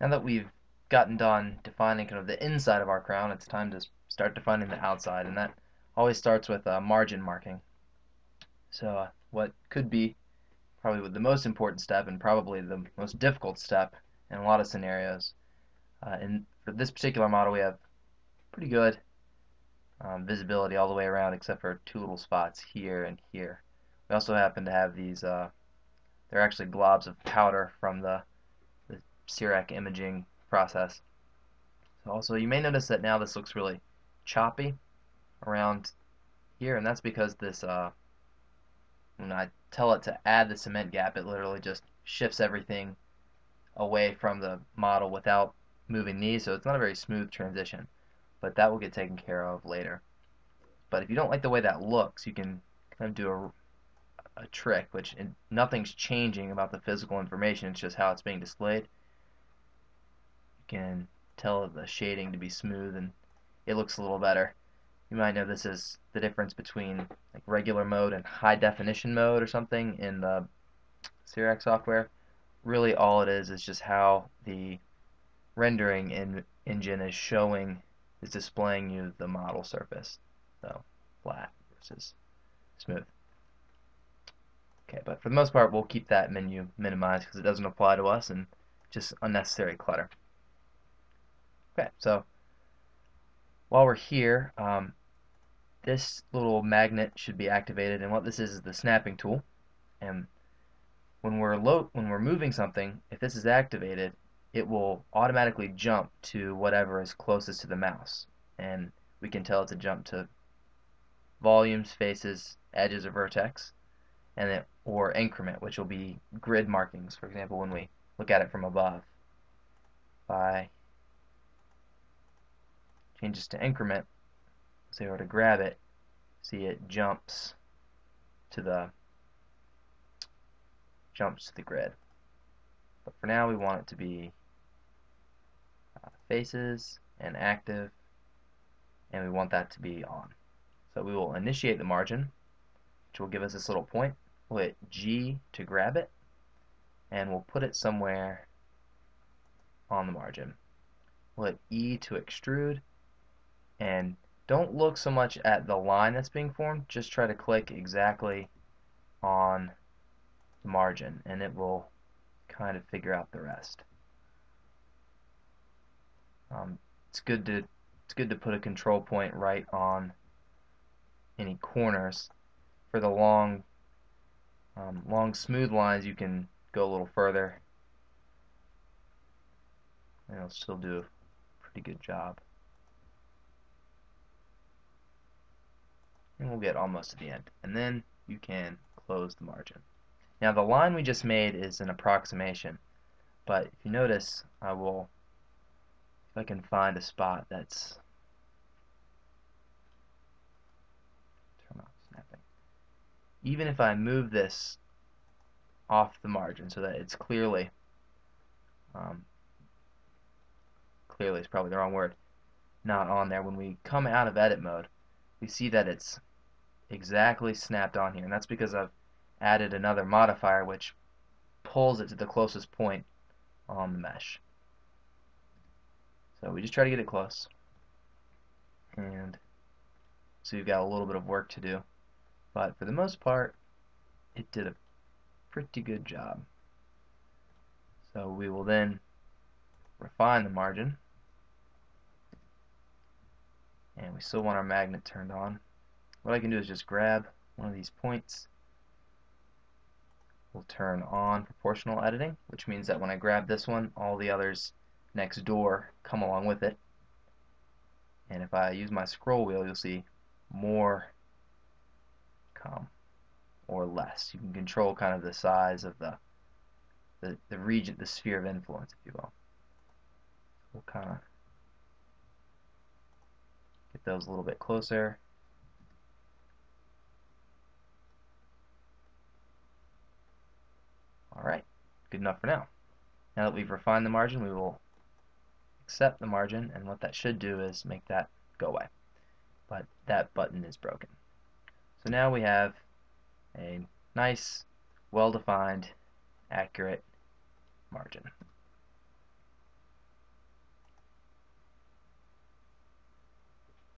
Now that we've gotten done defining kind of the inside of our crown, it's time to start defining the outside, and that always starts with margin marking. So what could be probably the most important step and probably the most difficult step in a lot of scenarios. And for this particular model, we have pretty good visibility all the way around except for two little spots here and here. We also happen to have these, they're actually globs of powder from the CIRAC imaging process. So also, you may notice that now this looks really choppy around here, and that's because this, when I tell it to add the cement gap, it literally just shifts everything away from the model without moving these, so it's not a very smooth transition, but that will get taken care of later. But if you don't like the way that looks, you can kind of do a trick, which nothing's changing about the physical information, it's just how it's being displayed. You can tell the shading to be smooth and it looks a little better. You might know this is the difference between like regular mode and high definition mode or something in the CIRAC software. Really all it is just how the rendering engine is displaying you the model surface. So flat versus smooth. Okay, but for the most part we'll keep that menu minimized because it doesn't apply to us and just unnecessary clutter. Okay, so while we're here, this little magnet should be activated, and what this is the snapping tool. And when we're moving something, if this is activated, it will automatically jump to whatever is closest to the mouse, and we can tell it to jump to volumes, faces, edges, or vertex, or increment, which will be grid markings. For example, when we look at it from above, if I change this to increment, say I were to grab it, see it jumps to the grid. But for now we want it to be faces and active, and we want that to be on. So we will initiate the margin, which will give us this little point. We'll hit G to grab it, and we'll put it somewhere on the margin. We'll hit E to extrude, and don't look so much at the line that's being formed, just try to click exactly on the margin, and it will kind of figure out the rest. It's good to put a control point right on any corners. For the long smooth lines, you can go a little further, and it'll still do a pretty good job. And we'll get almost to the end, and then you can close the margin. Now the line we just made is an approximation, but if you notice, if I can find a spot that's turn off snapping. Even if I move this off the margin so that it's clearly is probably the wrong word, not on there. When we come out of edit mode, we see that it's exactly snapped on here, and that's because I've added another modifier which pulls it to the closest point on the mesh. So we just try to get it close, and so you've got a little bit of work to do, but for the most part it did a pretty good job. So we will then refine the margin, and we still want our magnet turned on. What I can do is just grab one of these points. We'll turn on proportional editing, which means that when I grab this one, all the others next door come along with it. And if I use my scroll wheel, you'll see more come or less. You can control kind of the size of the region, the sphere of influence, if you will. We'll kind of get those a little bit closer. Alright, good enough for now. Now that we've refined the margin, we will accept the margin, and what that should do is make that go away. But that button is broken. So now we have a nice, well-defined, accurate margin.